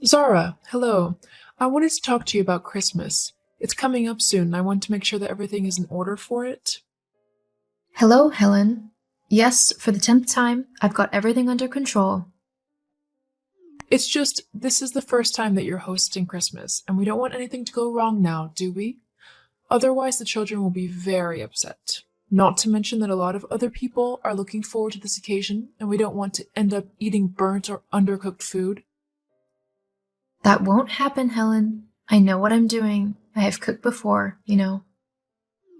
Zara, hello. I wanted to talk to you about Christmas. It's coming up soon, and I want to make sure that everything is in order for it. Hello, Helen. Yes, for the 10th time, I've got everything under control. It's just, this is the first time that you're hosting Christmas, and we don't want anything to go wrong now, do we? Otherwise, the children will be very upset. Not to mention that a lot of other people are looking forward to this occasion, and we don't want to end up eating burnt or undercooked food. That won't happen, Helen. I know what I'm doing. I have cooked before.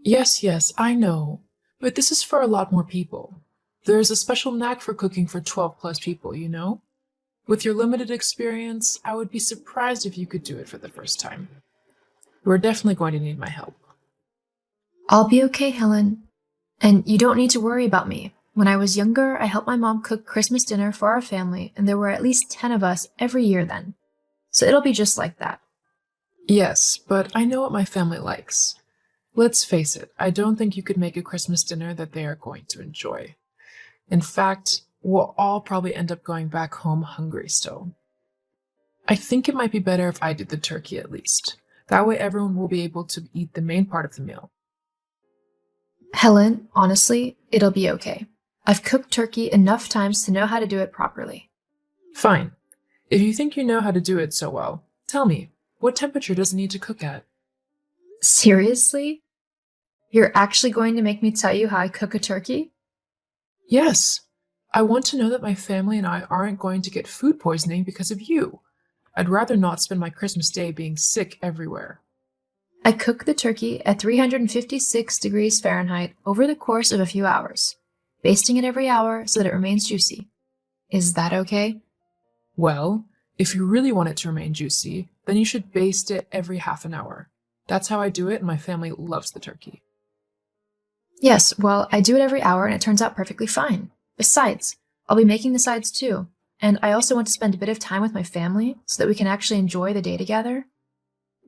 Yes, I know. But this is for a lot more people. There's a special knack for cooking for 12 plus people, you know? With your limited experience, I would be surprised if you could do it for the first time. We're definitely going to need my help. I'll be okay, Helen. And you don't need to worry about me. When I was younger, I helped my mom cook Christmas dinner for our family, and there were at least 10 of us every year then. So it'll be just like that. Yes, but I know what my family likes. Let's face it, I don't think you could make a Christmas dinner that they are going to enjoy. In fact, we'll all probably end up going back home hungry still. I think it might be better if I did the turkey at least. That way everyone will be able to eat the main part of the meal. Helen, honestly, it'll be okay. I've cooked turkey enough times to know how to do it properly. Fine. If you think you know how to do it so well, tell me, what temperature does it need to cook at? Seriously? You're actually going to make me tell you how I cook a turkey? Yes. I want to know that my family and I aren't going to get food poisoning because of you. I'd rather not spend my Christmas day being sick everywhere. I cook the turkey at 356 degrees Fahrenheit over the course of a few hours, basting it every hour so that it remains juicy. Is that okay? Well, if you really want it to remain juicy, then you should baste it every half an hour. That's how I do it, and my family loves the turkey. Yes, well, I do it every hour and it turns out perfectly fine. Besides, I'll be making the sides too, and I also want to spend a bit of time with my family so that we can actually enjoy the day together.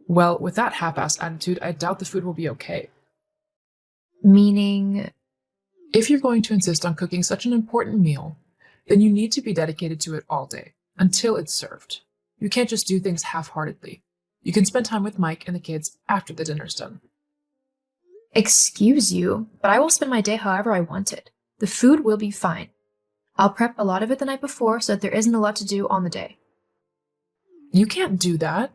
Well, with that half-assed attitude, I doubt the food will be okay. Meaning, If you're going to insist on cooking such an important meal, then you need to be dedicated to it all day, until it's served. You can't just do things half-heartedly. You can spend time with Mike and the kids after the dinner's done. excuse you, but I will spend my day however I want it. The food will be fine. I'll prep a lot of it the night before so that there isn't a lot to do on the day. You can't do that.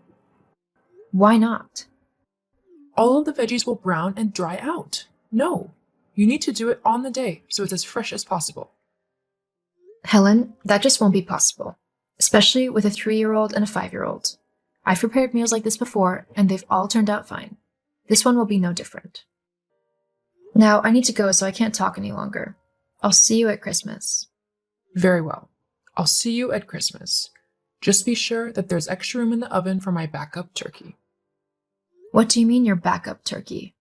Why not? All of the veggies will brown and dry out. No, you need to do it on the day so it's as fresh as possible. Helen, that just won't be possible, especially with a 3-year-old and a 5-year-old. I've prepared meals like this before, and they've all turned out fine. This one will be no different. Now, I need to go, so I can't talk any longer. I'll see you at Christmas. Very well. I'll see you at Christmas. Just be sure that there's extra room in the oven for my backup turkey. What do you mean your backup turkey?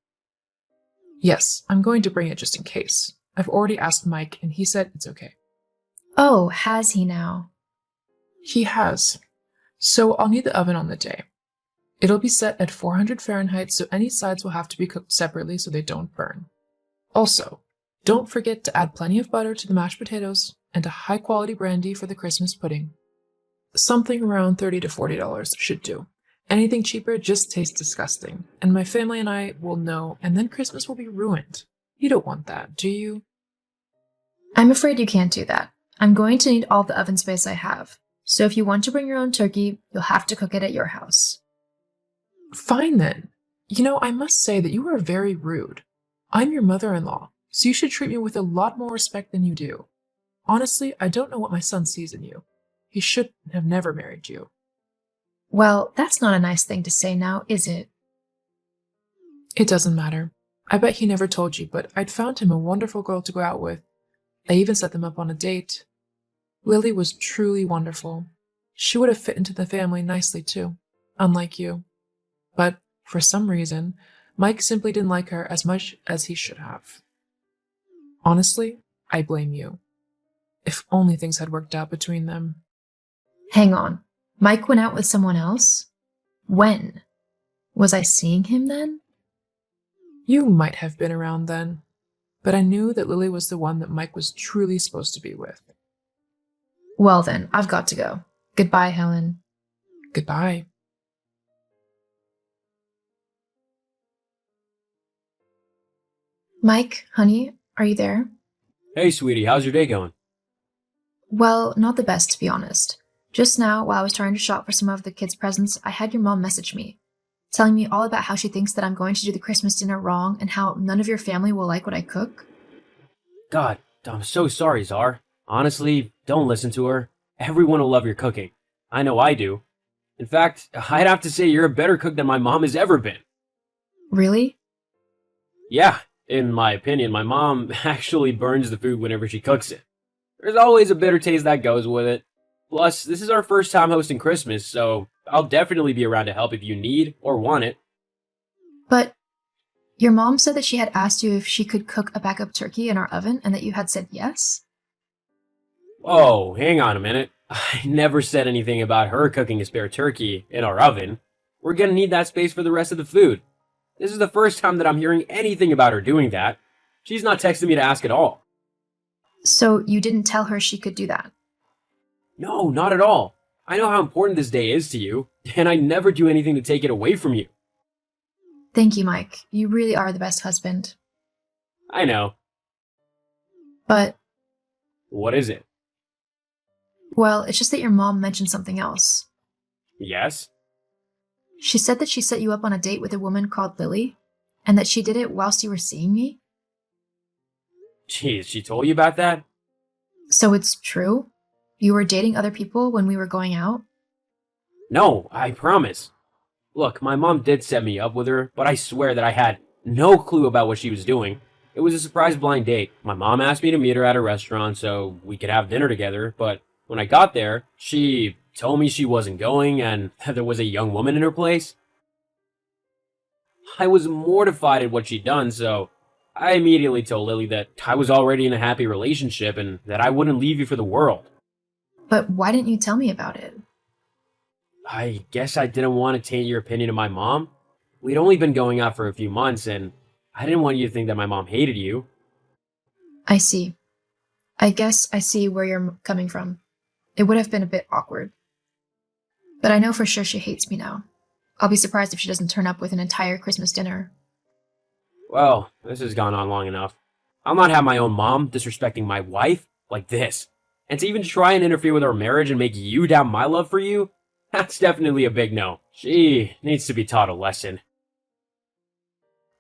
Yes, I'm going to bring it just in case. I've already asked Mike, and he said it's okay. Oh, has he now? He has. So I'll need the oven on the day. It'll be set at 400 Fahrenheit, so any sides will have to be cooked separately so they don't burn. Also, don't forget to add plenty of butter to the mashed potatoes and a high-quality brandy for the Christmas pudding. Something around $30 to $40 should do. Anything cheaper just tastes disgusting, and my family and I will know, and then Christmas will be ruined. You don't want that, do you? I'm afraid you can't do that. I'm going to need all the oven space I have. So if you want to bring your own turkey, you'll have to cook it at your house. Fine then. You know, I must say that you are very rude. I'm your mother-in-law, so you should treat me with a lot more respect than you do. Honestly, I don't know what my son sees in you. He should have never married you. Well, that's not a nice thing to say now, is it? It doesn't matter. I bet he never told you, but I'd found him a wonderful girl to go out with. I even set them up on a date. Lily was truly wonderful. She would have fit into the family nicely too, unlike you. But for some reason, Mike simply didn't like her as much as he should have. Honestly, I blame you. If only things had worked out between them. Hang on. Mike went out with someone else? When? Was I seeing him then? You might have been around then, but I knew that Lily was the one that Mike was truly supposed to be with. Well then, I've got to go. Goodbye, Helen. Goodbye. Mike, honey, are you there? Hey, sweetie, how's your day going? Well, not the best, to be honest. Just now, while I was trying to shop for some of the kids' presents, I had your mom message me, telling me all about how she thinks that I'm going to do the Christmas dinner wrong and how none of your family will like what I cook. God, I'm so sorry, Czar. Honestly, don't listen to her. Everyone will love your cooking. I know I do. In fact, I'd have to say you're a better cook than my mom has ever been. Really? Yeah, in my opinion, my mom actually burns the food whenever she cooks it. There's always a bitter taste that goes with it. Plus, this is our first time hosting Christmas, so I'll definitely be around to help if you need or want it. But your mom said that she had asked you if she could cook a backup turkey in our oven and that you had said yes? Oh, hang on a minute. I never said anything about her cooking a spare turkey in our oven. We're gonna need that space for the rest of the food. This is the first time that I'm hearing anything about her doing that. She's not texting me to ask at all. So you didn't tell her she could do that? No, not at all. I know how important this day is to you, and I never do anything to take it away from you. Thank you, Mike. You really are the best husband. I know. But, What is it? well, it's just that your mom mentioned something else. Yes? She said that she set you up on a date with a woman called Lily, and that she did it whilst you were seeing me? Jeez, she told you about that? So it's true? You were dating other people when we were going out? No, I promise. Look, my mom did set me up with her, but I swear that I had no clue about what she was doing. It was a surprise blind date. My mom asked me to meet her at a restaurant so we could have dinner together, but when I got there, she told me she wasn't going and that there was a young woman in her place. I was mortified at what she'd done, so I immediately told Lily that I was already in a happy relationship and that I wouldn't leave you for the world. But why didn't you tell me about it? I guess I didn't want to taint your opinion of my mom. We'd only been going out for a few months, and I didn't want you to think that my mom hated you. I see. I guess I see where you're coming from. It would have been a bit awkward. But I know for sure she hates me now. I'll be surprised if she doesn't turn up with an entire Christmas dinner. Well, this has gone on long enough. I'll not have my own mom disrespecting my wife like this. And to even try and interfere with our marriage and make you doubt my love for you, that's definitely a big no. She needs to be taught a lesson.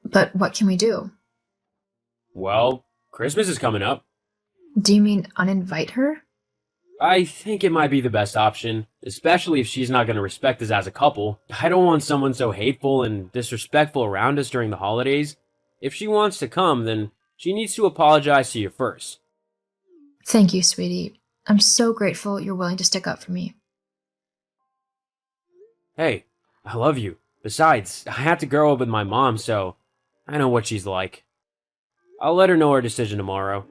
But what can we do? Well, Christmas is coming up. Do you mean uninvite her? I think it might be the best option, especially if she's not going to respect us as a couple. I don't want someone so hateful and disrespectful around us during the holidays. If she wants to come, then she needs to apologize to you first. Thank you, sweetie. I'm so grateful you're willing to stick up for me. Hey, I love you. Besides, I had to grow up with my mom, so I know what she's like. I'll let her know her decision tomorrow.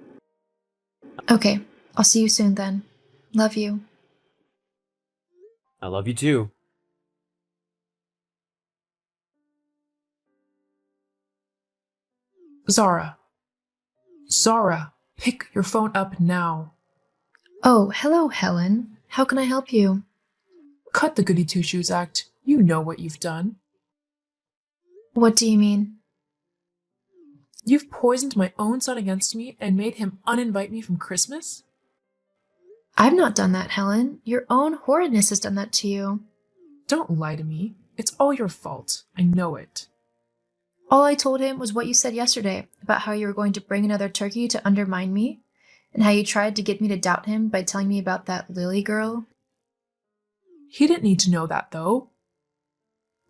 Okay, I'll see you soon then. Love you. I love you too. Zara. Zara, pick your phone up now. Oh, hello, Helen. How can I help you? Cut the goody two-shoes act. You know what you've done. What do you mean? You've poisoned my own son against me and made him uninvite me from Christmas? I've not done that, Helen. Your own horridness has done that to you. Don't lie to me. It's all your fault. I know it. All I told him was what you said yesterday about how you were going to bring another turkey to undermine me, and how you tried to get me to doubt him by telling me about that Lily girl. He didn't need to know that, though.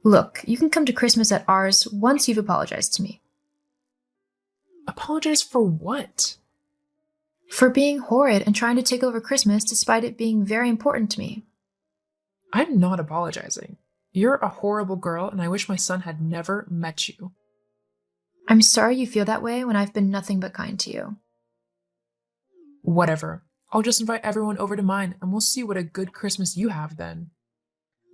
Look, you can come to Christmas at ours once you've apologized to me. Apologize for what? For being horrid and trying to take over Christmas despite it being very important to me. I'm not apologizing. You're a horrible girl, and I wish my son had never met you. I'm sorry you feel that way when I've been nothing but kind to you. Whatever. I'll just invite everyone over to mine, and we'll see what a good Christmas you have then.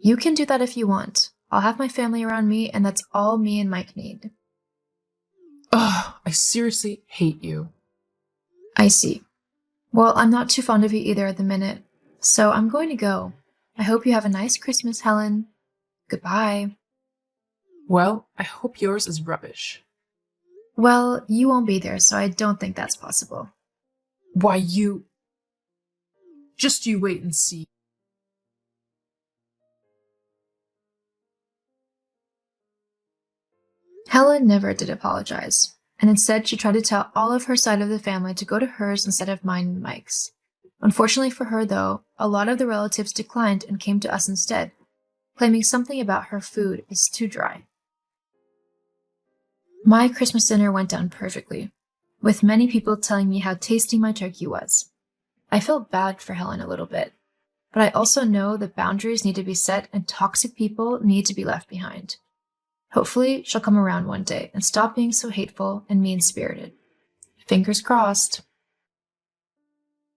You can do that if you want. I'll have my family around me, and that's all me and Mike need. Ugh, I seriously hate you. I see. Well, I'm not too fond of you either at the minute, so I'm going to go. I hope you have a nice Christmas, Helen. Goodbye. Well, I hope yours is rubbish. Well, you won't be there, so I don't think that's possible. Why, you. Just you wait and see. Helen never did apologize, and instead she tried to tell all of her side of the family to go to hers instead of mine and Mike's. Unfortunately for her, though, a lot of the relatives declined and came to us instead, claiming something about her food is too dry. My Christmas dinner went down perfectly, with many people telling me how tasty my turkey was. I felt bad for Helen a little bit, but I also know that boundaries need to be set and toxic people need to be left behind. Hopefully, she'll come around one day and stop being so hateful and mean-spirited. Fingers crossed.